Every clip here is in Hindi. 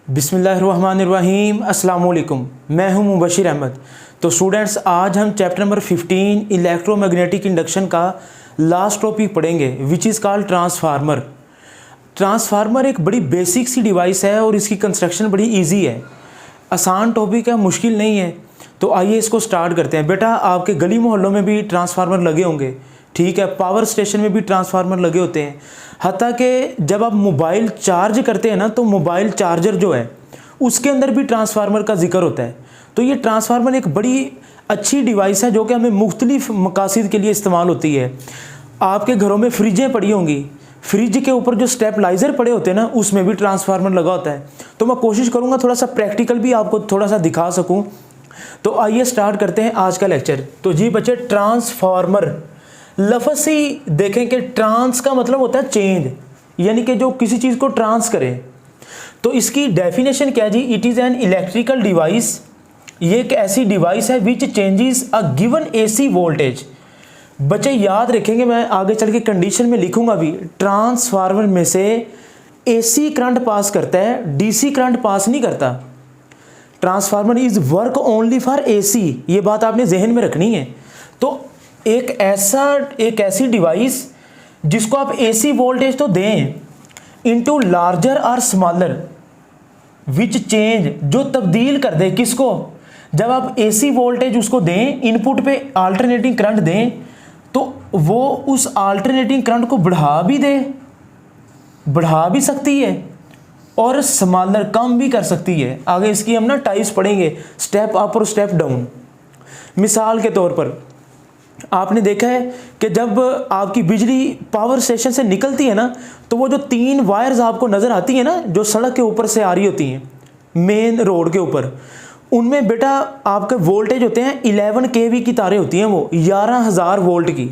बिस्मिल्लाहिर्रहमानिर्रहीम अस्सलाम वालेकुम। मैं हूं मुबशिर अहमद। तो स्टूडेंट्स, आज हम चैप्टर नंबर 15 इलेक्ट्रोमैग्नेटिक इंडक्शन का लास्ट टॉपिक पढ़ेंगे, which is called transformer. Transformer एक बड़ी बेसिक सी डिवाइस है और इसकी कंस्ट्रक्शन बड़ी इजी है, आसान टॉपिक है, मुश्किल नहीं है। तो आइए इसको स्टार्ट करते हैं। बेटा, आपके गली मोहल्लों में भी ट्रांसफार्मर लगे होंगे, ठीक है, पावर स्टेशन में भी ट्रांसफार्मर लगे होते हैं। हत्ता कि जब आप मोबाइल चार्ज करते हैं ना, तो मोबाइल चार्जर जो है उसके अंदर भी ट्रांसफार्मर का जिक्र होता है। तो ये ट्रांसफार्मर एक बड़ी अच्छी डिवाइस है जो कि हमें मुख्तलिफ मकासद के लिए इस्तेमाल होती है। आपके घरों में फ्रिजें पड़ी होंगी, फ्रिज के ऊपर जो स्टेबलाइज़र पड़े होते हैं ना, उसमें भी ट्रांसफार्मर लगा होता है। तो मैं कोशिश करूँगा थोड़ा सा प्रैक्टिकल भी आपको थोड़ा सा दिखा सकूँ। तो आइए स्टार्ट करते हैं आज का लेक्चर। तो जी बच्चे, ट्रांसफार्मर लफ्ज़ से ही देखें कि ट्रांस का मतलब होता है चेंज, यानी कि जो किसी चीज़ को ट्रांस करे। तो इसकी डेफिनेशन क्या जी? It is an electrical device. ये एक ऐसी डिवाइस है which changes a given AC voltage. बच्चे याद रखेंगे, मैं आगे चल के कंडीशन में लिखूंगा भी, ट्रांसफार्मर में से एसी करंट पास करता है, डीसी करंट पास नहीं करता। Transformer is work only for AC, ये बात आपने जहन में रखनी है। तो एक ऐसी डिवाइस जिसको आप एसी वोल्टेज तो दें इनटू लार्जर और स्मॉलर, विच चेंज, जो तब्दील कर दे किसको? जब आप एसी वोल्टेज उसको दें, इनपुट पे अल्टरनेटिंग करंट दें, तो वो उस अल्टरनेटिंग करंट को बढ़ा भी सकती है और स्मॉलर कम भी कर सकती है। आगे इसकी हम ना टाइप्स पढ़ेंगे, स्टेप अप और स्टेप डाउन। मिसाल के तौर पर आपने देखा है कि जब आपकी बिजली पावर स्टेशन से निकलती है ना, तो वो जो 3 वायर्स आपको नज़र आती हैं ना, जो सड़क के ऊपर से आ रही होती हैं मेन रोड के ऊपर, उनमें बेटा आपके वोल्टेज होते हैं 11 kV की तारें होती हैं, वो 11,000 वोल्ट की।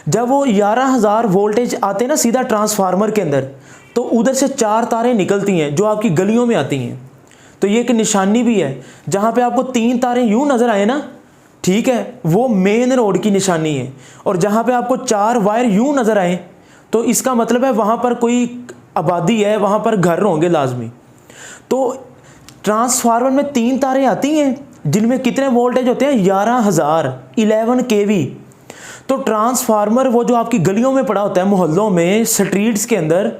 जब वो 11,000 वोल्टेज आते हैं ना सीधा ट्रांसफार्मर के अंदर, तो उधर से 4 तारें निकलती हैं जो आपकी गलियों में आती हैं। तो ये एक निशानी भी है, जहाँ पे आपको 3 तारें यूँ नज़र आए ना, ठीक है, वो मेन रोड की निशानी है। और जहाँ पे आपको 4 वायर यूं नज़र आए, तो इसका मतलब है वहाँ पर कोई आबादी है, वहाँ पर घर होंगे लाजमी। तो ट्रांसफार्मर में 3 तारें आती हैं जिनमें कितने वोल्टेज होते हैं? 11,000, 11 kV। तो ट्रांसफार्मर वो जो आपकी गलियों में पड़ा होता है, मोहल्लों में, स्ट्रीट्स के अंदर,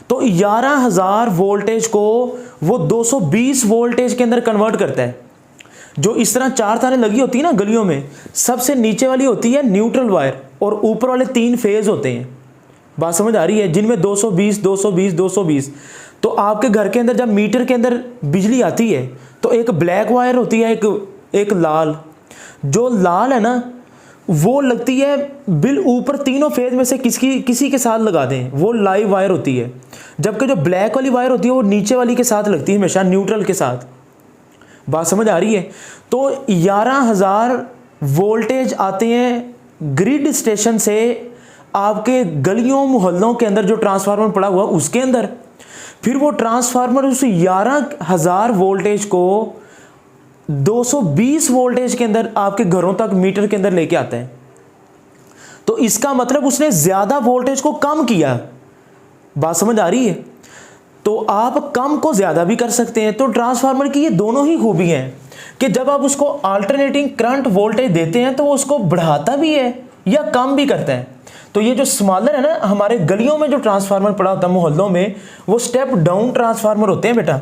तो 11,000 वोल्टेज को वो 220 वोल्टेज के अंदर कन्वर्ट करता है। जो इस तरह 4 तारें लगी होती है ना गलियों में, सबसे नीचे वाली होती है न्यूट्रल वायर और ऊपर वाले 3 फेज होते हैं। बात समझ आ रही है? जिनमें 220 220 220। तो आपके घर के अंदर जब मीटर के अंदर बिजली आती है, तो एक ब्लैक वायर होती है, एक लाल। जो लाल है ना, वो लगती है बिल ऊपर, तीनों फेज में से किसी के साथ लगा दें, वो लाइव वायर होती है। जबकि जो ब्लैक वाली वायर होती है वो नीचे वाली के साथ लगती है, हमेशा न्यूट्रल के साथ। बात समझ आ रही है? तो 11,000 वोल्टेज आते हैं ग्रिड स्टेशन से आपके गलियों मोहल्लों के अंदर, जो ट्रांसफार्मर पड़ा हुआ उसके अंदर। फिर वो ट्रांसफार्मर उस 11,000 वोल्टेज को 220 वोल्टेज के अंदर आपके घरों तक मीटर के अंदर लेके आता है। तो इसका मतलब उसने ज्यादा वोल्टेज को कम किया। बात समझ आ रही है? तो आप कम को ज़्यादा भी कर सकते हैं। तो ट्रांसफार्मर की ये दोनों ही खूबी हैं कि जब आप उसको अल्टरनेटिंग करंट वोल्टेज देते हैं तो वो उसको बढ़ाता भी है या कम भी करता है। तो ये जो स्मॉलर है ना, हमारे गलियों में जो ट्रांसफार्मर पड़ा होता है मोहल्लों में, वो स्टेप डाउन ट्रांसफार्मर होते हैं बेटा।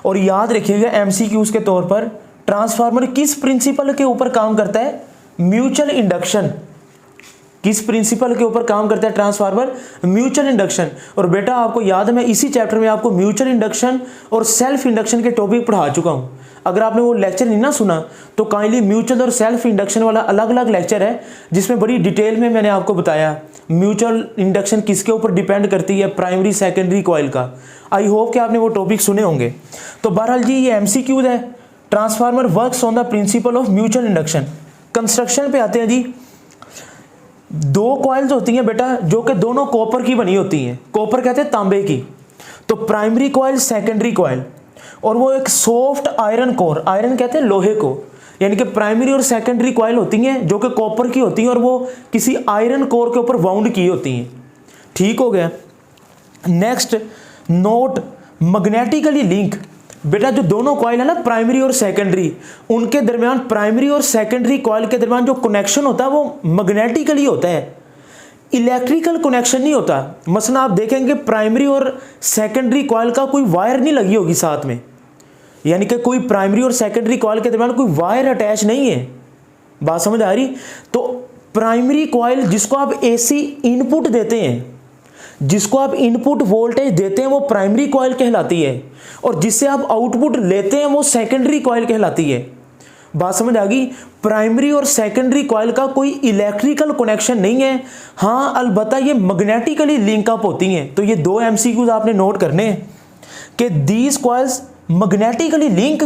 और याद रखिएगा MCQs के तौर पर, ट्रांसफार्मर किस प्रिंसिपल के ऊपर काम करता है? Mutual induction. किस प्रिंसिपल के ऊपर काम करता है ट्रांसफार्मर? Mutual induction. और बेटा आपको याद है, मैं इसी चैप्टर में आपको म्यूचुअल इंडक्शन और सेल्फ इंडक्शन के टॉपिक पढ़ा चुका हूं। अगर आपने वो लेक्चर नहीं ना सुना, तो काइंडली म्यूचुअल और सेल्फ इंडक्शन वाला अलग अलग लेक्चर है, जिसमें बड़ी डिटेल में मैंने आपको बताया म्यूचुअल इंडक्शन किसके ऊपर डिपेंड करती है, प्राइमरी सेकेंडरी कॉइल का। आई होप कि आपने वो टॉपिक सुने होंगे। तो बहरहाल जी, ये MCQ है। Transformer works on the principle of mutual induction. Construction पे आते हैं जी। 2 कॉइल्स होती हैं बेटा, जो कि दोनों कॉपर की बनी होती हैं। कॉपर कहते हैं तांबे की। तो प्राइमरी कॉइल, सेकेंडरी कॉइल, और वो एक सॉफ्ट आयरन कोर, आयरन कहते हैं लोहे को, यानी कि प्राइमरी और सेकेंडरी कॉइल होती हैं जो कि कॉपर की होती हैं और वो किसी आयरन कोर के ऊपर वाउंड की होती हैं। ठीक हो गया। Next, note magnetically link. बेटा जो दोनों कॉइल है ना, प्राइमरी और सेकेंडरी, उनके दरमियान, प्राइमरी और सेकेंडरी कॉइल के दरमियान जो कनेक्शन होता है वो मैग्नेटिकली होता है, इलेक्ट्रिकल कनेक्शन नहीं होता। मसलन आप देखेंगे प्राइमरी और सेकेंडरी कॉइल का कोई वायर नहीं लगी होगी साथ में, यानी कि कोई प्राइमरी और सेकेंडरी कॉइल के दरमियान कोई वायर अटैच नहीं है। बात समझ आ रही? तो प्राइमरी कॉइल जिसको आप एसी इनपुट देते हैं, जिसको आप इनपुट वोल्टेज देते हैं, वो प्राइमरी कॉइल कहलाती है, और जिससे आप आउटपुट लेते हैं वो सेकेंडरी कॉइल कहलाती है। बात समझ आ गई? प्राइमरी और सेकेंडरी कॉइल का कोई इलेक्ट्रिकल कनेक्शन नहीं है, हाँ अलबत्ता ये मैग्नेटिकली लिंक अप होती हैं। तो ये दो एमसीक्यूज आपने नोट करने हैं कि these coils magnetically link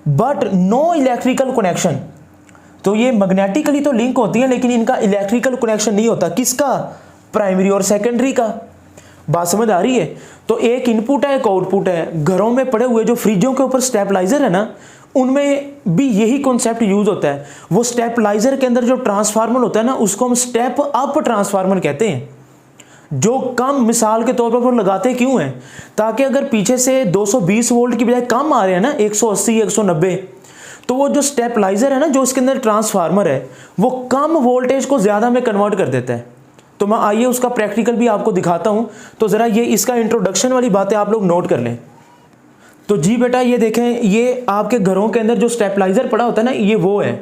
but no electrical connection. तो ये मैग्नेटिकली तो लिंक होती है लेकिन इनका इलेक्ट्रिकल कनेक्शन नहीं होता। किसका? प्राइमरी और सेकेंडरी का। बात समझ आ रही है? तो एक इनपुट है, एक आउटपुट है। घरों में पड़े हुए जो फ्रिजों के ऊपर स्टेबलाइजर है ना, उनमें भी यही कॉन्सेप्ट यूज होता है। वो स्टेबलाइजर के अंदर जो ट्रांसफार्मर होता है ना, उसको हम स्टेप अप ट्रांसफार्मर कहते हैं। जो कम, मिसाल के तौर पर वो लगाते क्यों हैं? ताकि अगर पीछे से 220 वोल्ट की बजाय कम आ रहे हैं ना, 180 190, तो वो जो स्टेबलाइजर है ना, जो इसके अंदर ट्रांसफार्मर है, वो कम वोल्टेज को ज्यादा में कन्वर्ट कर देता है। तो मैं आइए उसका प्रैक्टिकल भी आपको दिखाता हूं। तो जरा ये इसका इंट्रोडक्शन वाली बातें आप लोग नोट कर लें। तो जी बेटा ये देखें, ये आपके घरों के अंदर जो स्टेबलाइजर पड़ा होता है ना, ये वो है,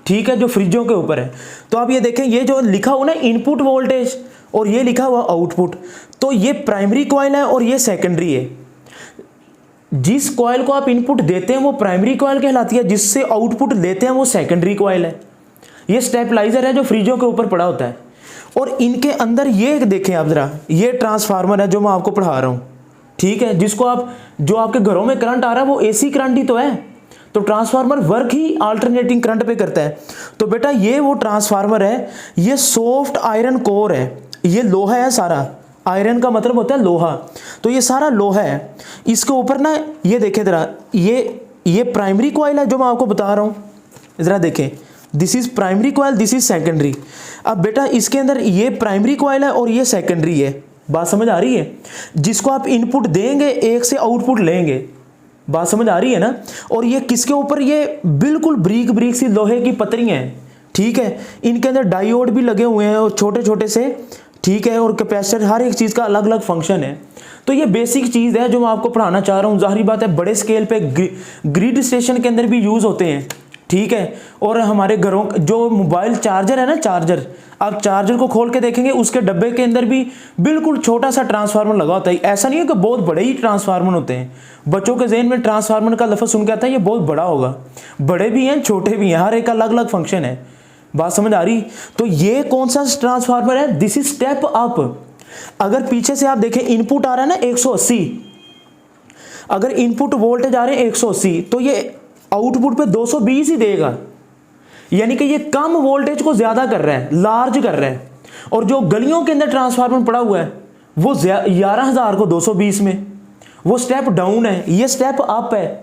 ठीक है, जो फ्रिजों के ऊपर है। तो आप ये देखें, ये जो लिखा हुआ ना इनपुट वोल्टेज और ये लिखा हुआ आउटपुट, तो ये प्राइमरी कॉइल है और ये सेकेंडरी है। जिस कॉइल को आप इनपुट देते हैं वो प्राइमरी कॉइल कहलाती है, जिससे आउटपुट लेते हैं वो सेकेंडरी कॉइल है। ये स्टेबलाइजर है जो फ्रिजों के ऊपर पड़ा होता है। और इनके अंदर ये देखें आप जरा, ये ट्रांसफार्मर है जो मैं आपको पढ़ा रहा हूं, ठीक है, जिसको आप, जो आपके घरों में करंट आ रहा है वो एसी करंट ही तो है। तो ट्रांसफार्मर वर्क ही अल्टरनेटिंग करंट पे करता है। तो बेटा ये वो ट्रांसफार्मर है, ये सॉफ्ट आयरन कोर है, ये लोहा है सारा। आयरन का मतलब होता है लोहा, तो ये सारा लोहा है। इसके ऊपर ना ये देखें जरा, ये प्राइमरी कॉइल है जो मैं आपको बता रहा हूं, जरा देखें, this is primary coil, this is secondary. अब बेटा इसके अंदर ये प्राइमरी कॉइल है और ये सेकेंडरी है। बात समझ आ रही है? जिसको आप इनपुट देंगे एक से आउटपुट लेंगे। बात समझ आ रही है ना? और ये किसके ऊपर? ये बिल्कुल ब्रीक ब्रीक सी लोहे की पतरियां हैं, ठीक है। इनके अंदर डायोड भी लगे हुए हैं और छोटे छोटे से, ठीक है, और कैपेसिटर, हर एक चीज़ का अलग अलग फंक्शन है। तो ये बेसिक चीज़ है जो मैं आपको पढ़ाना चाह रहा हूँ। जाहिर बात है बड़े स्केल पे ग्रिड स्टेशन के अंदर भी यूज़ होते हैं, ठीक है। और हमारे घरों जो मोबाइल चार्जर है ना, चार्जर, आप चार्जर को खोल के देखेंगे उसके डब्बे के अंदर भी बिल्कुल छोटा सा ट्रांसफार्मर लगा होता है। ऐसा नहीं है कि बहुत बड़े ही ट्रांसफार्मर होते हैं। बच्चों के ज़हन में ट्रांसफार्मर का लफ्ज़ सुन के आता है ये बहुत बड़ा होगा। बड़े भी हैं, छोटे भी हैं, हर एक का अलग अलग फंक्शन है। बात समझ आ रही? तो ये कौन सा ट्रांसफार्मर है? This is step up. अगर पीछे से आप देखें इनपुट आ रहा है ना 180, अगर इनपुट वोल्टेज आ रहे हैं 180, तो ये आउटपुट पे 220 ही देगा। यानी कि ये कम वोल्टेज को ज्यादा कर रहा है, लार्ज कर रहा है। और जो गलियों के अंदर ट्रांसफार्मर पड़ा हुआ है वो 11,000 को 220 में, वो स्टेप डाउन है, ये स्टेप अप है।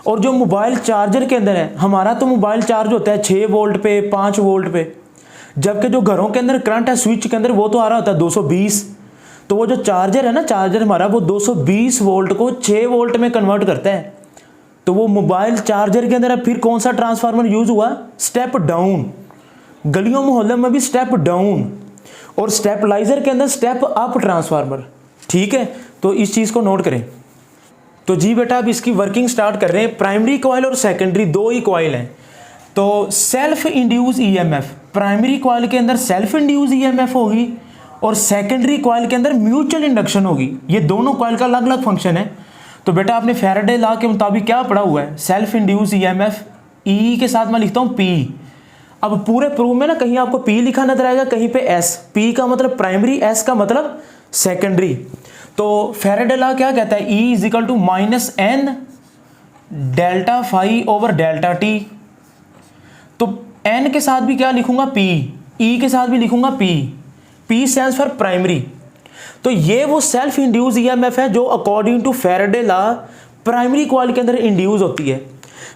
और जो मोबाइल चार्जर के अंदर है, हमारा तो मोबाइल चार्ज होता है 6 वोल्ट पे, 5 वोल्ट पे, जबकि जो घरों के अंदर करंट है स्विच के अंदर वो तो आ रहा होता है 220। तो वो जो चार्जर है ना, चार्जर हमारा, वो 220 वोल्ट को 6 वोल्ट में कन्वर्ट करता है। तो वो मोबाइल चार्जर के अंदर अब फिर कौन सा ट्रांसफार्मर यूज हुआ? Step down. गलियों मोहल्लों में भी स्टेप डाउन, और स्टेबलाइजर के अंदर स्टेप अप ट्रांसफार्मर, ठीक है। तो इस चीज को नोट करें। तो जी बेटा अब इसकी वर्किंग स्टार्ट कर रहे हैं। प्राइमरी कॉइल और सेकेंडरी दो ही कॉइल हैं। तो self induce EMF, primary coil के अंदर सेल्फ इंड्यूस ईएमएफ होगी और सेकेंडरी कॉइल के अंदर म्यूचुअल इंडक्शन होगी। ये दोनों कॉइल का अलग अलग फंक्शन है। तो बेटा आपने फैराडे लॉ के मुताबिक क्या पढ़ा हुआ है? सेल्फ इंड्यूस ईएमएफ, ई के साथ मैं लिखता हूँ पी। अब पूरे प्रूफ में ना कहीं आपको पी लिखा नजर आएगा, कहीं पे एस। पी का मतलब प्राइमरी, एस का मतलब सेकेंडरी। तो फैराडे लॉ क्या कहता है? E is equal to minus N delta phi over delta T. तो एन के साथ भी क्या लिखूंगा? पी। ई के साथ भी लिखूंगा P. P stands for primary. तो ये वो सेल्फ इंड्यूस ईएमएफ है जो according to Faraday law primary coil के अंदर इंड्यूस होती है।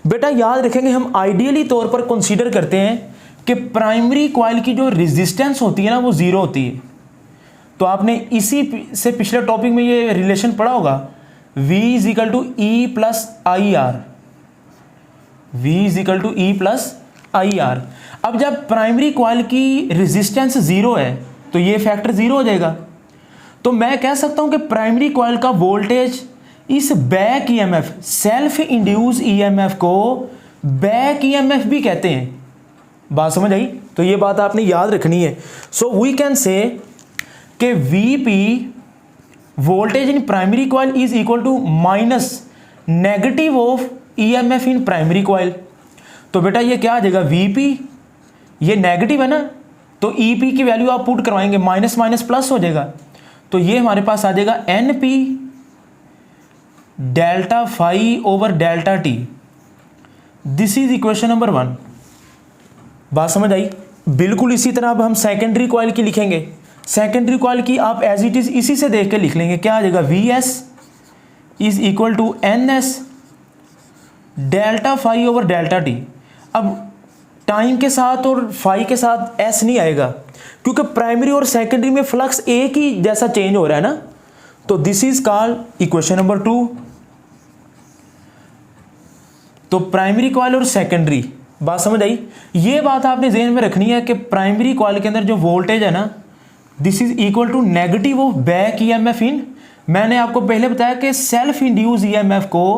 बेटा याद रखेंगे, हम आइडियली तौर पर कंसीडर करते हैं कि प्राइमरी कॉइल की जो रेजिस्टेंस होती है ना वो जीरो होती है। तो आपने इसी से पिछले टॉपिक में ये रिलेशन पढ़ा होगा, V is equal to E plus I R, V is equal to E plus I R. अब जब प्राइमरी कॉइल की रेजिस्टेंस जीरो है तो ये फैक्टर जीरो हो जाएगा। तो मैं कह सकता हूं कि प्राइमरी कॉइल का वोल्टेज इस back EMF, self induce EMF को बैक ईएमएफ भी कहते हैं। बात समझ आई? तो ये बात आपने याद रखनी है। सो वी कैन से कि VP voltage in primary coil is equal to minus negative of EMF in primary coil. तो बेटा ये क्या आ जाएगा, वीपी ये नेगेटिव है ना, तो ईपी की वैल्यू आप पुट करवाएंगे, माइनस माइनस प्लस हो जाएगा। तो ये हमारे पास आ जाएगा NP delta phi over delta T. This is equation number 1। बात समझ आई? बिल्कुल इसी तरह अब हम सेकेंडरी कॉइल की लिखेंगे। सेकेंडरी कॉइल की आप एज इट इज इसी से देख के लिख लेंगे। क्या आ जाएगा, V S is equal to N S delta phi over delta T. अब टाइम के साथ और फाई के साथ एस नहीं आएगा, क्योंकि प्राइमरी और सेकेंडरी में फ्लक्स एक ही जैसा चेंज हो रहा है ना। तो this is called equation number 2। तो प्राइमरी कॉइल और सेकेंडरी, बात समझ आई? ये बात आपने ज़हन में रखनी है कि प्राइमरी कॉइल के अंदर जो वोल्टेज है ना, this is equal to negative of back EMF इन, मैंने आपको पहले बताया कि सेल्फ इंड्यूस ईएमएफ को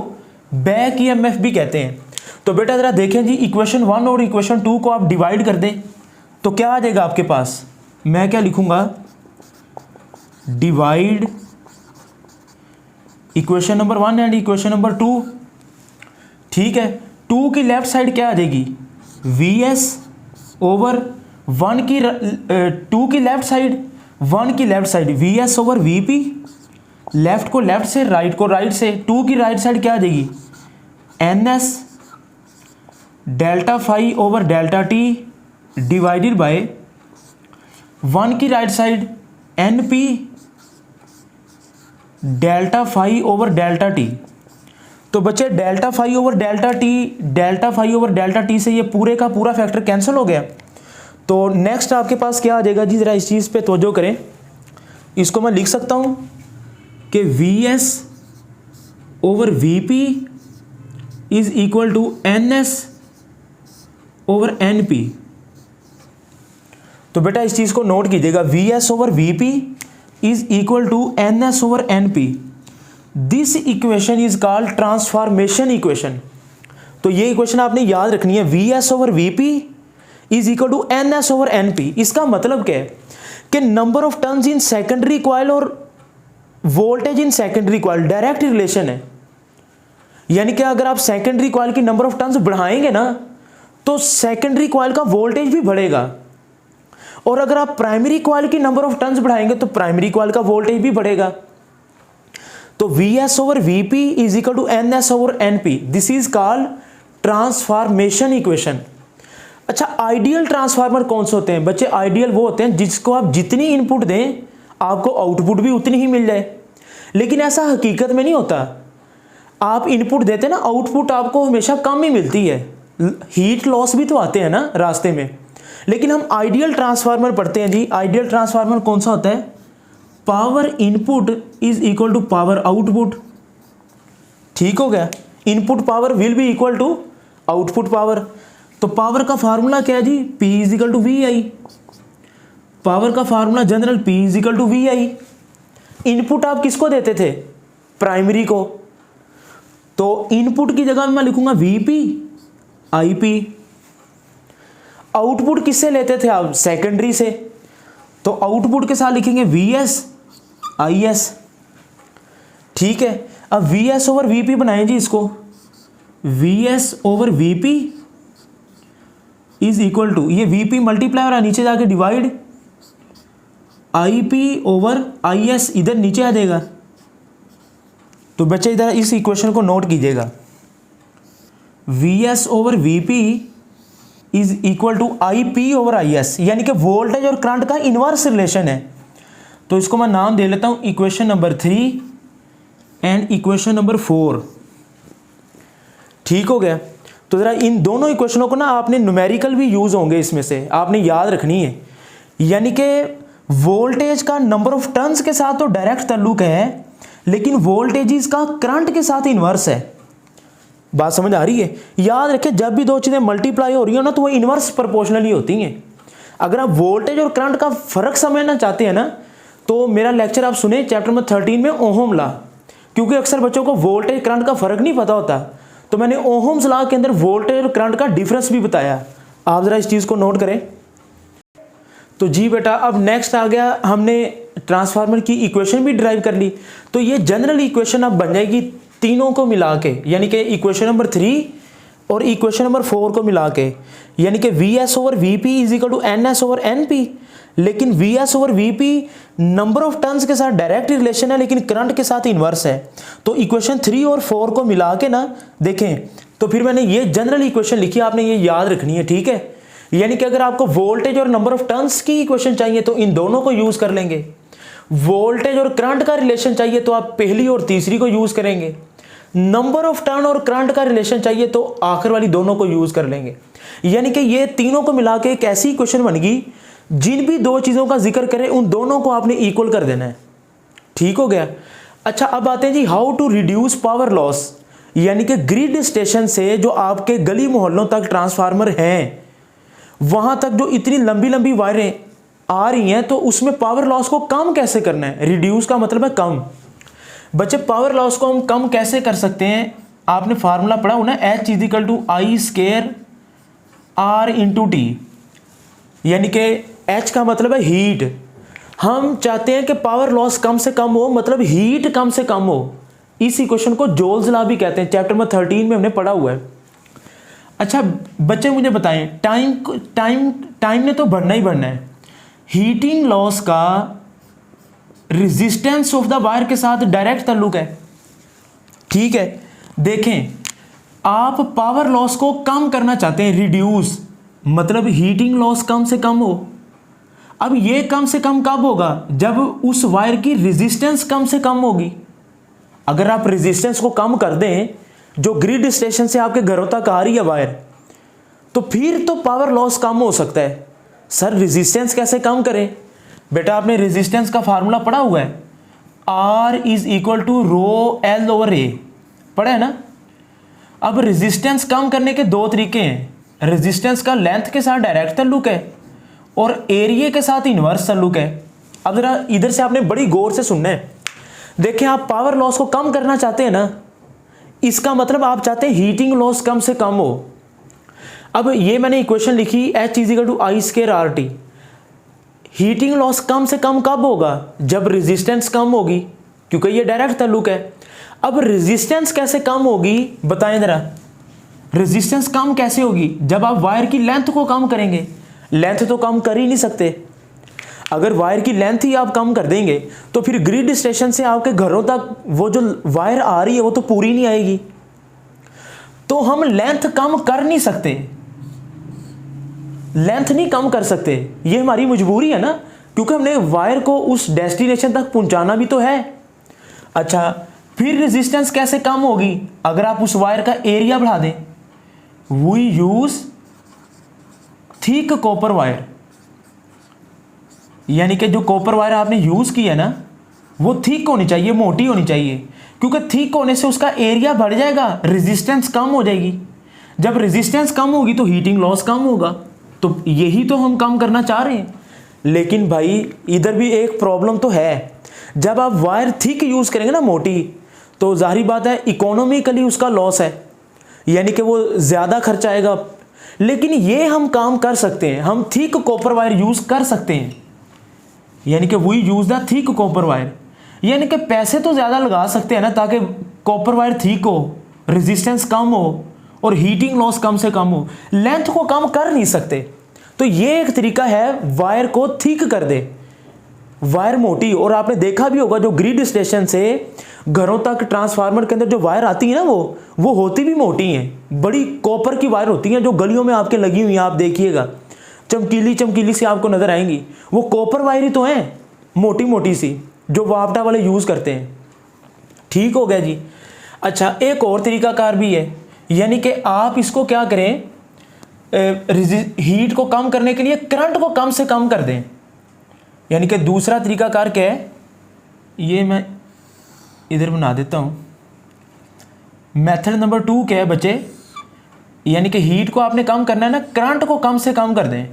बैक ईएमएफ भी कहते हैं। तो बेटा जरा देखें जी, इक्वेशन 1 और इक्वेशन 2 को आप डिवाइड कर दें तो क्या आ जाएगा आपके पास। मैं क्या लिखूंगा, divide equation number 1 and equation number 2। ठीक है, 2 की लेफ्ट साइड क्या आ जाएगी, वी एस ओवर 1 की 2 की लेफ्ट साइड, 1 की left side V S over V P, left को लेफ्ट से, राइट को राइट से, 2 की राइट साइड क्या आ जाएगी, N S delta phi over delta T divided by 1 की right side N P delta phi over delta T. तो बच्चे delta phi over delta T, delta phi over delta T से ये पूरे का पूरा फैक्टर कैंसिल हो गया। तो नेक्स्ट आपके पास क्या आ जाएगा जी, जरा इस चीज़ पे तवज्जो करें। इसको मैं लिख सकता हूँ कि V S over V P is equal to N S over N P. तो बेटा इस चीज़ को नोट कीजिएगा, V S over V P is equal to N S over N P. This equation is called transformation equation. तो ये इक्वेशन आपने याद रखनी है, V S over V P is equal to N S over N P. इसका मतलब क्या है कि number of turns in secondary coil और voltage in secondary coil direct relation है। यानी कि अगर आप सेकेंडरी कॉइल की नंबर ऑफ टर्न्स बढ़ाएंगे ना तो सेकेंडरी कॉइल का वोल्टेज भी बढ़ेगा, और अगर आप प्राइमरी कॉइल की नंबर ऑफ टर्न्स बढ़ाएंगे तो प्राइमरी कॉइल का वोल्टेज भी बढ़ेगा। तो V S over V P is equal to N S over N P. This is called transformation equation. अच्छा, आइडियल ट्रांसफार्मर कौन से होते हैं बच्चे? आइडियल वो होते हैं जिसको आप जितनी इनपुट दें आपको आउटपुट भी उतनी ही मिल जाए। लेकिन ऐसा हकीकत में नहीं होता। आप इनपुट देते ना, आउटपुट आपको हमेशा कम ही मिलती है। हीट लॉस भी तो आते हैं ना रास्ते में। लेकिन हम आइडियल ट्रांसफार्मर पढ़ते हैं जी। आइडियल ट्रांसफार्मर कौन सा होता है? Power input is equal to power output. ठीक हो गया, input power will be equal to output power. तो पावर का फार्मूला क्या है जी? P is equal to V I. Power का formula general P is equal to V I. Input आप किसको देते थे? प्राइमरी को। तो इनपुट की जगह मैं लिखूंगा VP IP। आउटपुट किससे लेते थे आप? सेकेंडरी से। तो आउटपुट के साथ लिखेंगे VS IS। ठीक है, अब VS ओवर VP बनाएं जी इसको। VS over VP is equal to, ये VP मल्टीप्लाई हो रहा है नीचे जाके डिवाइड, IP ओवर IS इधर नीचे आ जाएगा। तो बच्चे इधर इस इक्वेशन को नोट कीजिएगा, VS over VP is equal to IP over IS, यानी कि वोल्टेज और करंट का इनवर्स रिलेशन है। तो इसको मैं नाम दे लेता हूं equation number 3 and equation number 4। ठीक हो गया। तो जरा इन दोनों इक्वेशनों को ना आपने न्यूमेरिकल भी यूज होंगे, इसमें से आपने याद रखनी है। यानी कि वोल्टेज का नंबर ऑफ टर्न्स के साथ तो डायरेक्ट ताल्लुक है, लेकिन वोल्टेज इसका करंट के साथ इन्वर्स है। बात समझ आ रही है? याद रखें, जब भी दो चीज़ें मल्टीप्लाई हो रही हो ना तो वो इन्वर्स प्रोपोर्शनली होती हैं। अगर आप वोल्टेज और करंट का फर्क समझना चाहते हैं ना तो मेरा लेक्चर आप सुने चैप्टर नंबर 13 में ओहम लॉ, क्योंकि अक्सर बच्चों को वोल्टेज करंट का फर्क नहीं पता होता, तो मैंने ओहम्स लॉ के अंदर वोल्टेज और करंट का डिफरेंस भी बताया। आप जरा इस चीज़ को नोट करें। तो जी बेटा, अब नेक्स्ट आ गया, हमने ट्रांसफार्मर की इक्वेशन भी ड्राइव कर ली। तो ये जनरल इक्वेशन अब बन जाएगी तीनों को मिला के, यानी कि इक्वेशन नंबर 3 और इक्वेशन नंबर 4 को मिला के, यानी कि Vs over Vp is equal to Ns over Np। लेकिन Vs over Vp number of turns के साथ डायरेक्ट रिलेशन है, लेकिन करंट के साथ इन्वर्स है। तो इक्वेशन 3 और 4 को मिला के ना देखें, तो फिर मैंने ये जनरल इक्वेशन लिखी, आपने ये याद रखनी है, ठीक है। यानी कि अगर आपको वोल्टेज और नंबर ऑफ टर्न्स की इक्वेशन चाहिए तो इन दोनों को यूज कर लेंगे। वोल्टेज और करंट का रिलेशन चाहिए तो आप पहली और तीसरी को यूज करेंगे। नंबर ऑफ टर्न और करंट का रिलेशन चाहिए तो आखिर वाली दोनों को यूज कर लेंगे। यानी कि ये तीनों को मिला के एक ऐसी इक्वेशन बन गई, जिन भी दो चीजों का जिक्र करें उन दोनों को आपने इक्वल कर देना है। ठीक हो गया। अच्छा, अब आते हैं जी how to reduce power loss, यानी कि ग्रिड स्टेशन से जो आपके गली मोहल्लों तक ट्रांसफार्मर हैं, वहां तक जो इतनी लंबी लंबी वायरें आ रही हैं, तो उसमें पावर लॉस को कम कैसे करना है। रिड्यूस का मतलब है कम। बच्चे, पावर लॉस को हम कम कैसे कर सकते हैं? आपने फार्मूला पढ़ा हो ना, H is equal to I square R into T, यानी कि H का मतलब है हीट। हम चाहते हैं कि पावर लॉस कम से कम हो, मतलब हीट कम से कम हो। इस इक्वेशन को जोल्स लॉ भी कहते हैं, चैप्टर नंबर 13 में हमने पढ़ा हुआ है। अच्छा बच्चे, मुझे बताएं, टाइम ने तो बढ़ना ही बढ़ना है। हीटिंग लॉस का रेजिस्टेंस ऑफ द वायर के साथ डायरेक्ट ताल्लुक है, ठीक है। देखें, आप पावर लॉस को कम करना चाहते हैं, रिड्यूस, मतलब हीटिंग लॉस कम से कम हो। अब ये कम से कम कब होगा? जब उस वायर की रेजिस्टेंस कम से कम होगी। अगर आप रेजिस्टेंस को कम कर दें, जो ग्रिड स्टेशन से आपके घरों तक आ रही है वायर, तो फिर तो पावर लॉस कम हो सकता है। सर रेजिस्टेंस कैसे कम करें? बेटा, आपने रेजिस्टेंस का फार्मूला पढ़ा हुआ है, R is equal to rho L over A, पढ़ा है ना। अब रेजिस्टेंस कम करने के दो तरीके हैं। रेजिस्टेंस का लेंथ के साथ डायरेक्ट ताल्लुक है और एरिया के साथ इन्वर्स ताल्लुक है। अब जरा इधर से आपने बड़ी गौर से सुनना है। देखें, आप पावर लॉस को कम करना चाहते हैं ना, इसका मतलब आप चाहते हैं हीटिंग लॉस कम से कम हो। अब ये मैंने इक्वेशन लिखी, H is equal to I square R T. Heating loss कम से कम कब होगा? जब रेजिस्टेंस कम होगी, क्योंकि ये डायरेक्ट ताल्लुक है। अब रेजिस्टेंस कैसे कम होगी बताएं जरा। रेजिस्टेंस कम कैसे होगी? जब आप वायर की लेंथ को कम करेंगे। लेंथ तो कम कर ही नहीं सकते। अगर वायर की लेंथ ही आप कम कर देंगे तो फिर ग्रिड स्टेशन से आपके घरों तक वो जो वायर आ रही है वो तो पूरी नहीं आएगी। तो हम लेंथ कम कर नहीं सकते, लेंथ नहीं कम कर सकते, ये हमारी मजबूरी है ना, क्योंकि हमने वायर को उस डेस्टिनेशन तक पहुंचाना भी तो है। अच्छा, फिर रेजिस्टेंस कैसे कम होगी? अगर आप उस वायर का एरिया बढ़ा दें। We use thick copper wire, यानी कि जो कॉपर वायर आपने यूज की है ना, वो थिक होनी चाहिए, मोटी होनी चाहिए, क्योंकि थिक होने से उसका एरिया बढ़ जाएगा, रेजिस्टेंस कम हो जाएगी। जब रेजिस्टेंस कम होगी तो हीटिंग लॉस कम होगा। तो यही तो हम कम करना चाह रहे हैं। लेकिन भाई इधर भी एक प्रॉब्लम तो है। जब आप वायर थिक यूज करेंगे ना, मोटी, तो जाहिर बात है इकोनॉमिकली उसका लॉस है, यानी कि वो ज़्यादा खर्चा आएगा। लेकिन ये हम काम कर सकते हैं, हम थिक कॉपर वायर यूज़ कर सकते हैं, यानी कि we use the thick copper wire. यानी कि पैसे तो ज़्यादा लगा सकते हैं ना, ताकि कॉपर वायर थिक हो, रेजिस्टेंस कम हो और हीटिंग लॉस कम से कम हो। लेंथ को कम कर नहीं सकते। तो ये एक तरीका है, वायर को थिक कर दे, वायर मोटी। और आपने देखा भी होगा, जो ग्रिड स्टेशन से घरों तक ट्रांसफार्मर के अंदर जो वायर आती है ना, वो होती भी मोटी हैं, बड़ी कॉपर की वायर होती हैं, जो गलियों में आपके लगी हुई हैं। आप देखिएगा, चमकीली चमकीली सी आपको नजर आएंगी, वो कॉपर वायर ही तो हैं, मोटी मोटी सी, जो वापटा वाले यूज करते हैं। ठीक हो गया जी। अच्छा, एक और तरीकाकार भी है, यानी कि आप इसको क्या करें, हीट को कम करने के लिए करंट को कम से कम कर दें। यानी कि दूसरा तरीकाकार क्या है, ये मैं इधर बना देता हूँ। मेथड नंबर 2 क्या है बच्चे, यानी कि हीट को आपने कम करना है ना, करंट को कम से कम कर दें।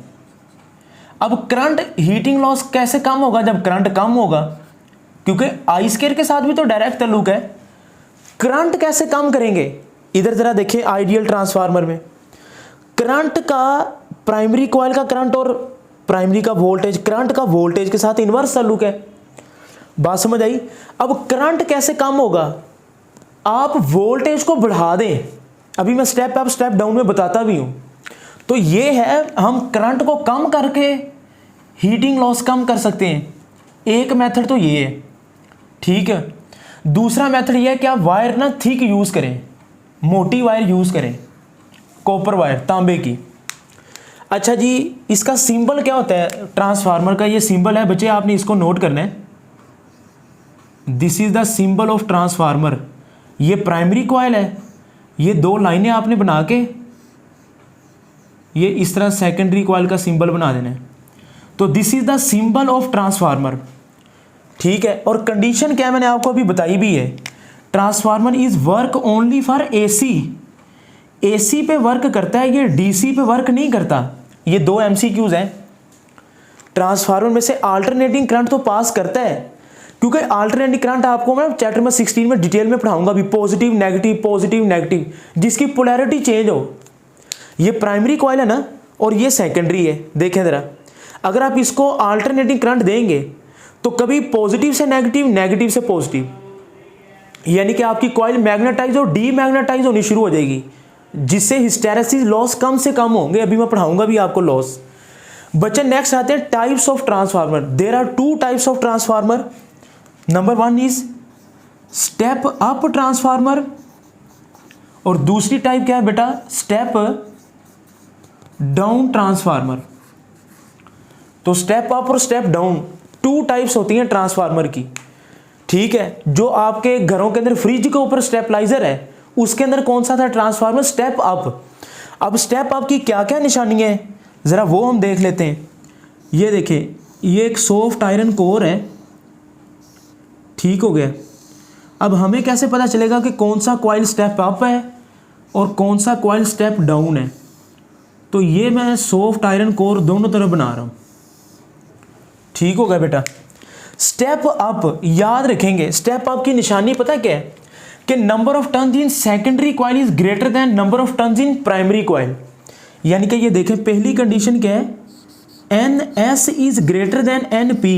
अब करंट हीटिंग लॉस कैसे कम होगा जब करंट कम होगा, क्योंकि आई स्क्वायर के साथ भी तो डायरेक्ट ताल्लुक है। करंट कैसे कम करेंगे, इधर जरा देखिए आइडियल ट्रांसफार्मर में करंट का, प्राइमरी कॉइल का करंट और प्राइमरी का वोल्टेज, करंट का वोल्टेज के साथ इनवर्स ताल्लुक है। बात समझ आई। अब करंट कैसे कम होगा, आप वोल्टेज को बढ़ा दें। अभी मैं स्टेप अप स्टेप डाउन में बताता भी हूं। तो ये है, हम करंट को कम करके हीटिंग लॉस कम कर सकते हैं। एक मेथड तो ये है, ठीक है। दूसरा मेथड ये है कि आप वायर ना थिक यूज करें, मोटी वायर यूज करें, कॉपर वायर, तांबे की। अच्छा जी, इसका सिंबल क्या होता है ट्रांसफार्मर का, ये सिंबल है बच्चे, आपने इसको नोट करना है। This is the symbol of transformer. ये प्राइमरी कॉइल है, ये 2 लाइनें आपने बना के ये इस तरह सेकेंडरी कॉइल का सिंबल बना देना है। तो this is the symbol of transformer, ठीक है। और कंडीशन क्या मैंने आपको अभी बताई भी है, transformer is work only for AC. AC पे वर्क करता है, ये डीसी पे वर्क नहीं करता। ये 2 एमसीक्यूज हैं। ट्रांसफार्मर में से अल्टरनेटिंग करंट तो पास करता है, क्योंकि अल्टरनेटिंग करंट आपको मैं चैप्टर नंबर 16 में डिटेल में पढ़ाऊंगा भी, पॉजिटिव नेगेटिव, जिसकी पोलैरिटी चेंज हो। ये प्राइमरी कॉइल है ना, और ये सेकेंडरी है। देखें जरा, अगर आप इसको अल्टरनेटिंग करंट देंगे तो कभी पॉजिटिव से नेगेटिव, नेगेटिव से पॉजिटिव, यानी कि आपकी कॉइल मैग्नेटाइज और डीमैग्नेटाइज होनी शुरू हो जाएगी, जिससे हिस्टेरेसिस लॉस कम से कम होंगे। अभी मैं पढ़ाऊंगा भी आपको लॉस। बच्चे नेक्स्ट आते हैं types of transformer. There are 2 types of transformer. Number 1 is step up transformer, और दूसरी टाइप क्या है बेटा, स्टेप डाउन ट्रांसफार्मर। तो स्टेप अप और स्टेप डाउन 2 टाइप्स होती हैं ट्रांसफार्मर की, ठीक है। जो आपके घरों के अंदर फ्रिज के ऊपर स्टेपलाइजर है, उसके अंदर कौन सा था ट्रांसफार्मर, स्टेप अप। अब स्टेप अप की क्या क्या निशानियां हैं, जरा वो हम देख लेते हैं। ये देखिए, ये एक सॉफ्ट आयरन कोर है, ठीक हो गया। अब हमें कैसे पता चलेगा कि कौन सा कॉइल स्टेप अप है और कौन सा कॉइल स्टेप डाउन है। तो ये मैं सॉफ्ट आयरन कोर दोनों तरफ बना रहा हूं, ठीक हो गया बेटा। स्टेप अप याद रखेंगे, स्टेप अप की निशानी पता क्या है कि number of turns in secondary coil is greater than number of turns in primary coil. यानी कि ये देखें, पहली कंडीशन क्या है, NS is greater than NP।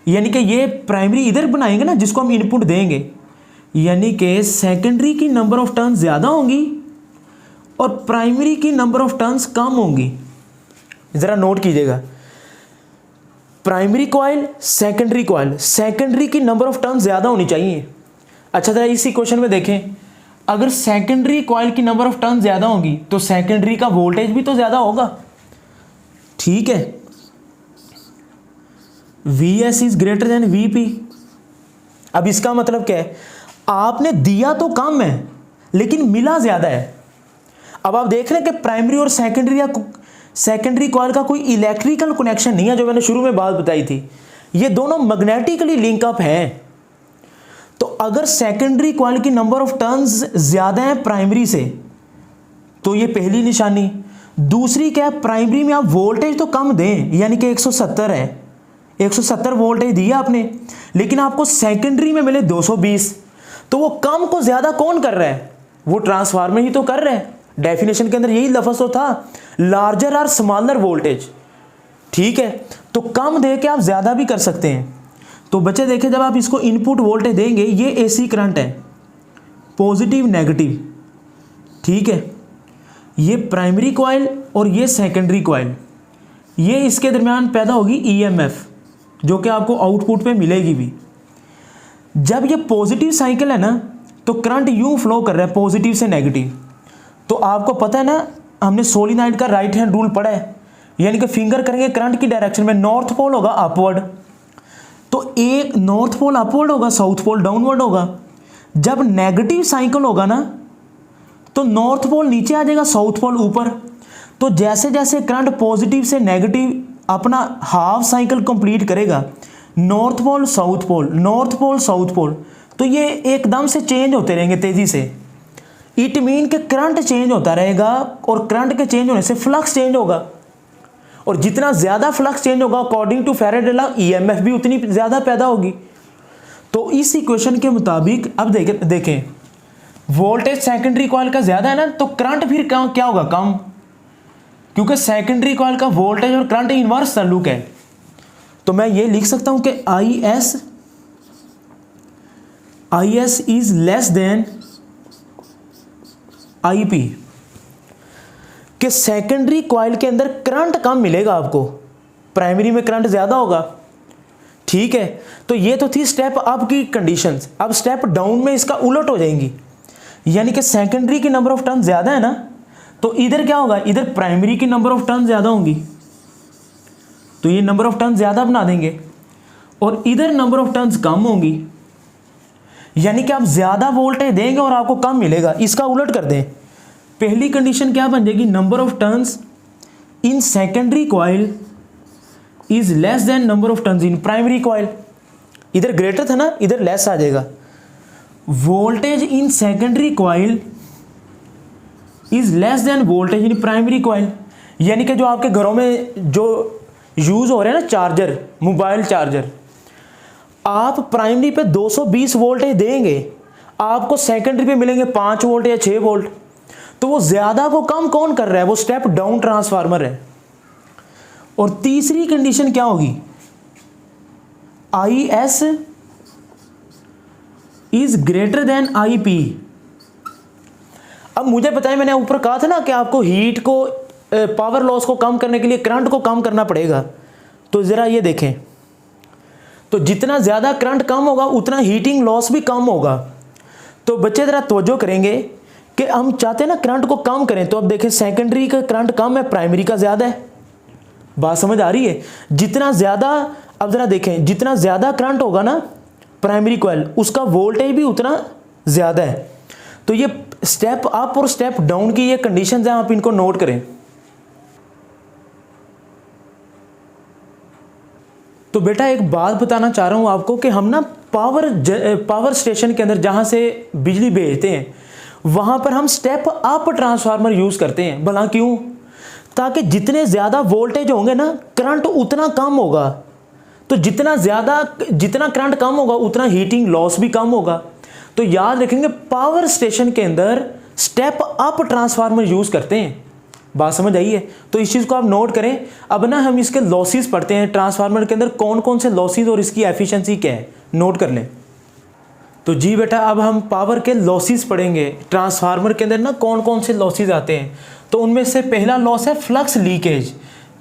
यानी कि ये प्राइमरी इधर बनाएंगे ना, जिसको हम इनपुट देंगे, यानी कि सेकेंडरी की नंबर ऑफ टर्न्स ज़्यादा होंगी और प्राइमरी की नंबर ऑफ टर्न्स कम होंगी। ज़रा नोट कीजिएगा, प्राइमरी कॉइल, सेकेंडरी की नंबर ऑफ टर्न्स ज़्यादा होनी चाहिए। अच्छा, जरा इसी क्वेश्चन में देखें, अगर सेकेंडरी कॉइल की नंबर ऑफ टर्न्स ज़्यादा होंगी तो सेकेंडरी का वोल्टेज भी तो ज़्यादा होगा, ठीक है। VS is greater than VP। अब इसका मतलब क्या है, आपने दिया तो कम है लेकिन मिला ज़्यादा है। अब आप देख रहे हैं कि प्राइमरी और सेकेंडरी कॉइल का कोई इलेक्ट्रिकल कनेक्शन नहीं है, जो मैंने शुरू में बात बताई थी। ये दोनों मैग्नेटिकली लिंकअप हैं। तो अगर सेकेंडरी कॉइल की नंबर ऑफ टर्न्स ज़्यादा है प्राइमरी से, तो ये पहली निशानी। दूसरी क्या है, प्राइमरी में आप वोल्टेज तो कम दें, यानी कि 170 है, 170 वोल्टेज दिया आपने, लेकिन आपको सेकेंडरी में मिले 220। तो वो कम को ज़्यादा कौन कर रहा है, वो ट्रांसफार्मर ही तो कर रहा है। डेफिनेशन के अंदर यही लफ्ज़ तो था, लार्जर और स्मॉलर वोल्टेज, ठीक है। तो कम दे के आप ज़्यादा भी कर सकते हैं। तो बच्चे देखें, जब आप इसको इनपुट वोल्टेज देंगे, ये AC करंट है, पॉजिटिव नेगेटिव, ठीक है। ये प्राइमरी कॉइल और ये सेकेंडरी कॉइल, ये इसके दरमियान पैदा होगी EMF, जो कि आपको आउटपुट पे मिलेगी भी। जब ये पॉजिटिव साइकिल है ना, तो करंट यूं फ्लो कर रहा है पॉजिटिव से नेगेटिव। तो आपको पता है ना, हमने सोलिनॉइड का राइट हैंड रूल पढ़ा है, यानी कि फिंगर करेंगे करंट की डायरेक्शन में, नॉर्थ पोल होगा अपवर्ड, तो एक नॉर्थ पोल अपवर्ड होगा, साउथ पोल डाउनवर्ड होगा। जब नेगेटिव साइकिल होगा ना, तो नॉर्थ पोल नीचे आ जाएगा, साउथ पोल ऊपर। तो जैसे जैसे करंट पॉजिटिव से नेगेटिव अपना हाफ साइकिल कंप्लीट करेगा, north pole south pole, north pole south pole, तो ये एकदम से चेंज होते रहेंगे तेज़ी से। इट मीन कि करंट चेंज होता रहेगा और करंट के चेंज होने से फ्लक्स चेंज होगा, और जितना ज़्यादा फ्लक्स चेंज होगा according to Faraday law EMF भी उतनी ज़्यादा पैदा होगी। तो इस इक्वेशन के मुताबिक अब देखें वोल्टेज सेकेंडरी कॉइल का ज़्यादा है ना, तो करंट फिर क्या होगा, कम, क्योंकि सेकेंडरी कॉइल का वोल्टेज और करंट इनवर्स ताल्लुक है। तो मैं ये लिख सकता हूं कि IS is less than IP, कि सेकेंडरी कॉइल के अंदर करंट कम मिलेगा आपको, प्राइमरी में करंट ज़्यादा होगा। ठीक है, तो ये तो थी स्टेप अप की कंडीशंस। अब स्टेप डाउन में इसका उलट हो जाएंगी, यानी कि सेकेंडरी की नंबर ऑफ टर्न ज़्यादा है ना, तो इधर क्या होगा, इधर प्राइमरी की नंबर ऑफ टर्न ज़्यादा होंगी, तो ये नंबर ऑफ टर्न ज़्यादा बना देंगे, और इधर नंबर ऑफ टर्न्स कम होंगी, यानी कि आप ज़्यादा वोल्टेज देंगे और आपको कम मिलेगा। इसका उलट कर दें, पहली कंडीशन क्या बन जाएगी, number of turns in secondary coil is less than number of turns in primary coil. इधर ग्रेटर था ना, इधर लेस आ जाएगा। Voltage in secondary coil is less than voltage in primary coil, यानी कि जो आपके घरों में जो यूज हो रहे हैं ना चार्जर, मोबाइल चार्जर, आप प्राइमरी पे 220 वोल्टेज देंगे, आपको सेकेंडरी पे मिलेंगे 5 वोल्ट या 6 वोल्ट। तो वो ज्यादा को कम कौन कर रहा है, वो स्टेप डाउन ट्रांसफार्मर है। और तीसरी कंडीशन क्या होगी, IS is greater than IP। अब मुझे पता है, मैंने ऊपर कहा था ना कि आपको हीट को, पावर लॉस को कम करने के लिए करंट को कम करना पड़ेगा। तो जरा ये देखें, तो जितना ज्यादा करंट कम होगा उतना हीटिंग लॉस भी कम होगा। तो बच्चे जरा तवज्जो करेंगे कि हम चाहते हैं ना करंट को कम करें, तो अब देखें सेकेंडरी का करंट कम है, प्राइमरी का ज्यादा है। बात समझ आ रही है, जितना ज्यादा, अब जरा देखें, जितना ज्यादा करंट होगा ना प्राइमरी कॉइल, उसका वोल्टेज भी उतना ज्यादा है। तो ये स्टेप अप और स्टेप डाउन की ये कंडीशंस हैं, आप इनको नोट करें। तो बेटा एक बात बताना चाह रहा हूं आपको कि हम ना पावर स्टेशन के अंदर जहां से बिजली भेजते हैं, वहां पर हम स्टेप अप ट्रांसफार्मर यूज करते हैं। भला क्यों, ताकि जितने ज्यादा वोल्टेज होंगे ना करंट उतना कम होगा। तो जितना करंट कम होगा उतना हीटिंग लॉस भी कम होगा। तो याद रखेंगे पावर स्टेशन के अंदर स्टेप अप ट्रांसफार्मर यूज करते हैं। बात समझ आई है, तो इस चीज को आप नोट करें। अब ना हम इसके लॉसेस पढ़ते हैं, ट्रांसफार्मर के अंदर कौन कौन से लॉसेस और इसकी एफिशिएंसी क्या है, नोट कर लें। तो जी बेटा, अब हम पावर के लॉसेस पढ़ेंगे। ट्रांसफार्मर के अंदर ना कौन कौन से लॉसेस आते हैं, तो उनमें से पहला लॉस है फ्लक्स लीकेज।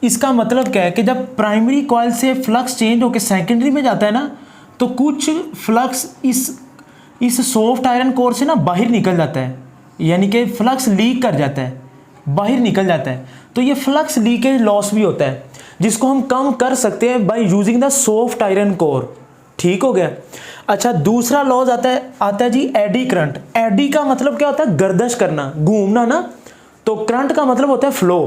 इसका मतलब क्या है कि जब प्राइमरी कॉइल से फ्लक्स चेंज होकर सेकेंडरी में जाता है ना, तो कुछ फ्लक्स इस सॉफ्ट आयरन कोर से ना बाहर निकल जाता है, यानी कि फ्लक्स लीक कर जाता है, बाहर निकल जाता है। तो ये फ्लक्स लीकेज लॉस भी होता है, जिसको हम कम कर सकते हैं by using the soft iron core. ठीक हो गया। अच्छा, दूसरा लॉस आता है जी एडी करंट। एडी का मतलब क्या होता है, गर्दश करना, घूमना ना। तो करंट का मतलब होता है फ्लो।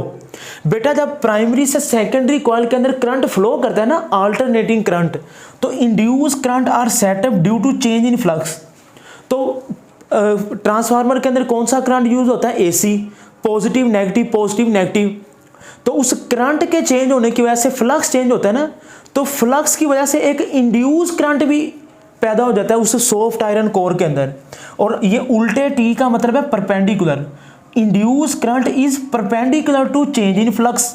बेटा जब प्राइमरी से सेकेंडरी कॉइल के अंदर करंट फ्लो करता है ना, अल्टरनेटिंग करंट, तो induce current are set up due to change in flux. तो ट्रांसफार्मर के अंदर कौन सा करंट यूज होता है, AC, positive negative, positive negative. तो उस करंट के चेंज होने की वजह से फ्लक्स चेंज होता है ना, तो फ्लक्स की वजह से एक इंड्यूस करंट भी पैदा हो जाता है उस सॉफ्ट आयरन कोर के अंदर। और ये उल्टे T का मतलब है perpendicular. Induce current is perpendicular to change in flux.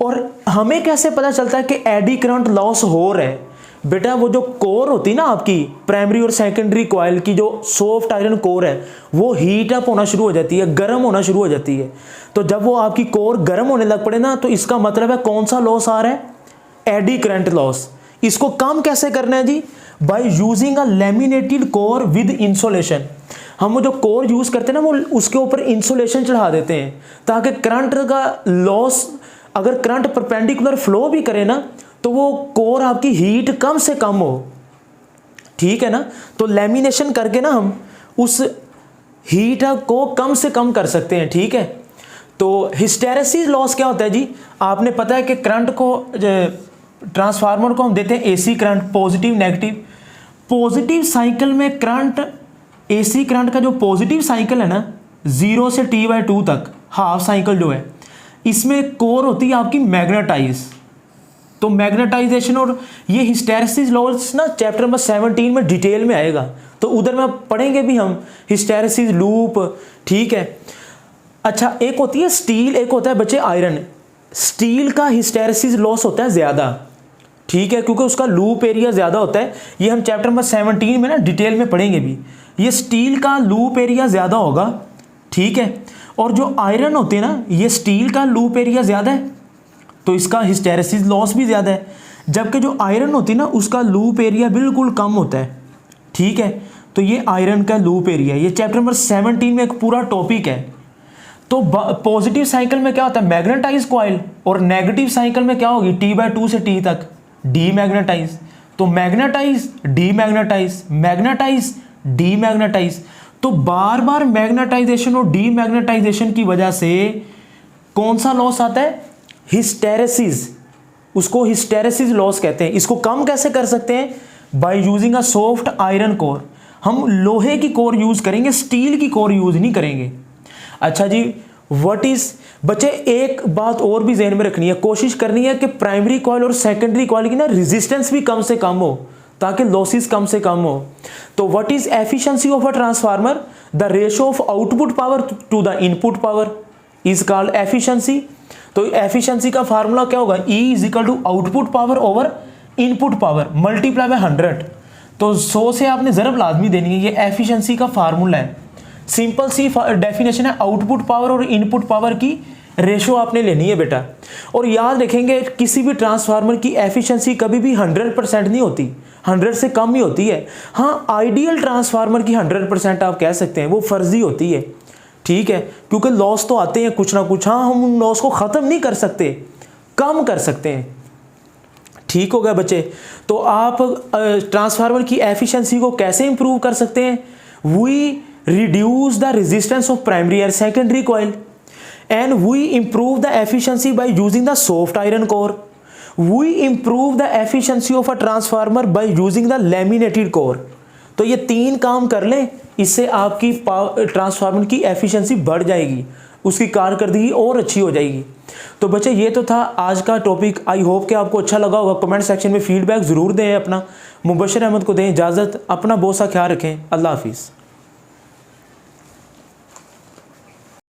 और हमें कैसे पता चलता है कि एडी करंट लॉस हो रहा है, बेटा वो जो कोर होती है ना आपकी प्राइमरी और सेकेंडरी कॉइल की, जो सॉफ्ट आयरन कोर है, वो हीट अप होना शुरू हो जाती है, गर्म होना शुरू हो जाती है। तो जब वो आपकी कोर गर्म होने लग पड़े ना, तो इसका मतलब है कौन सा लॉस आ रहा है, एडी करंट लॉस। इसको कम कैसे करना है जी, by using a laminated core with insulation. हम वो जो कोर यूज करते हैं ना, वो उसके ऊपर इंसुलेशन चढ़ा देते हैं, ताकि करंट का लॉस, अगर करंट परपेंडिकुलर फ्लो भी करे ना, तो वो कोर आपकी हीट कम से कम हो। ठीक है ना। तो लैमिनेशन करके ना हम उस हीट को कम से कम कर सकते हैं। ठीक है। तो हिस्टेरेसिस लॉस क्या होता है जी, आपने पता है कि करंट को, ट्रांसफार्मर को हम देते हैं AC current, positive negative, positive cycle में करंट, एसी करंट का जो पॉजिटिव साइकिल है ना 0 से T/2 तक, हाफ साइकिल जो है, इसमें कोर होती है आपकी मैग्नेटाइज। तो मैग्नेटाइजेशन और ये हिस्टैरिसीस लॉस ना चैप्टर नंबर 17 में डिटेल में आएगा, तो उधर में पढ़ेंगे भी हम हिस्टैरिसीस लूप, ठीक है। अच्छा, एक होती है स्टील, एक होता है बच्चे आयरन। स्टील का हिस्टैरिसीस लॉस होता है ज़्यादा, ठीक है, क्योंकि उसका लूप एरिया ज़्यादा होता है। ये हम चैप्टर नंबर 17 में ना डिटेल में पढ़ेंगे भी। ये स्टील का लूप एरिया ज़्यादा होगा, ठीक है। और जो आयरन होते हैं ना, ये स्टील का लूप एरिया ज़्यादा है, तो इसका हिस्टैरिसीस लॉस भी ज़्यादा है। जबकि जो आयरन होती है ना, उसका लूप एरिया बिल्कुल कम होता है, ठीक है। तो ये आयरन का लूप एरिया, ये चैप्टर नंबर 17 में एक पूरा टॉपिक है। तो पॉजिटिव साइकिल में क्या होता है, मैग्नेटाइज कॉइल, और नेगेटिव साइकिल में क्या होगी, T/2 से T तक डीमैग्नेटाइज। तो मैग्नेटाइज, डीमैग्नेटाइज, मैग्नेटाइज, डीमैग्नेटाइज। तो बार बार मैग्नेटाइजेशन और डीमैग्नेटाइजेशन की वजह से कौन सा लॉस आता है, हिस्टैरिसीस। उसको हिस्टैरिसीस लॉस कहते हैं। इसको कम कैसे कर सकते हैं, bye using a soft iron core. हम लोहे की कोर यूज करेंगे, स्टील की कोर यूज नहीं करेंगे। अच्छा जी, व्हाट इज, बच्चे एक बात और भी ज़हन में रखनी है, कोशिश करनी है कि प्राइमरी कॉइल और सेकेंडरी कॉइल की ना रेजिस्टेंस भी कम से कम हो, ताकि लॉसेस कम से कम हो। तो what is efficiency of a transformer, the ratio of output power to the input power is called efficiency. तो एफिशिएंसी का फार्मूला क्या होगा, E is equal to output power over input power multiply by 100। तो 100 से आपने ज़रब लाजमी देनी है, ये एफिशिएंसी का फार्मूला है। सिंपल सी डेफिनेशन है, आउटपुट पावर और इनपुट पावर की रेशो आपने लेनी है बेटा। और याद रखेंगे, किसी भी ट्रांसफार्मर की एफिशिएंसी कभी भी 100% नहीं होती, 100 से कम ही होती है। हाँ, आइडियल ट्रांसफार्मर की 100% आप कह सकते हैं, वो फर्जी होती है, ठीक है, क्योंकि लॉस तो आते हैं कुछ ना कुछ। हाँ, हम उन लॉस को ख़त्म नहीं कर सकते, कम कर सकते हैं, ठीक हो गया बच्चे। तो आप ट्रांसफार्मर की एफिशिएंसी को कैसे इंप्रूव कर सकते हैं, we reduce the resistance of primary and secondary coil, and we improve the efficiency by using the soft iron core. We improve the efficiency of a transformer by using the laminated core. तो ये 3 काम कर लें, इससे आपकी ट्रांसफार्मर की एफिशिएंसी बढ़ जाएगी, उसकी कारकर्दगी और अच्छी हो जाएगी। तो बच्चे, ये तो था आज का टॉपिक। आई होप कि आपको अच्छा लगा होगा। कमेंट सेक्शन में फीडबैक ज़रूर दें अपना। मुबशर अहमद को दें इजाज़त, अपना बहुत सा ख्याल रखें। अल्लाह हाफिज़।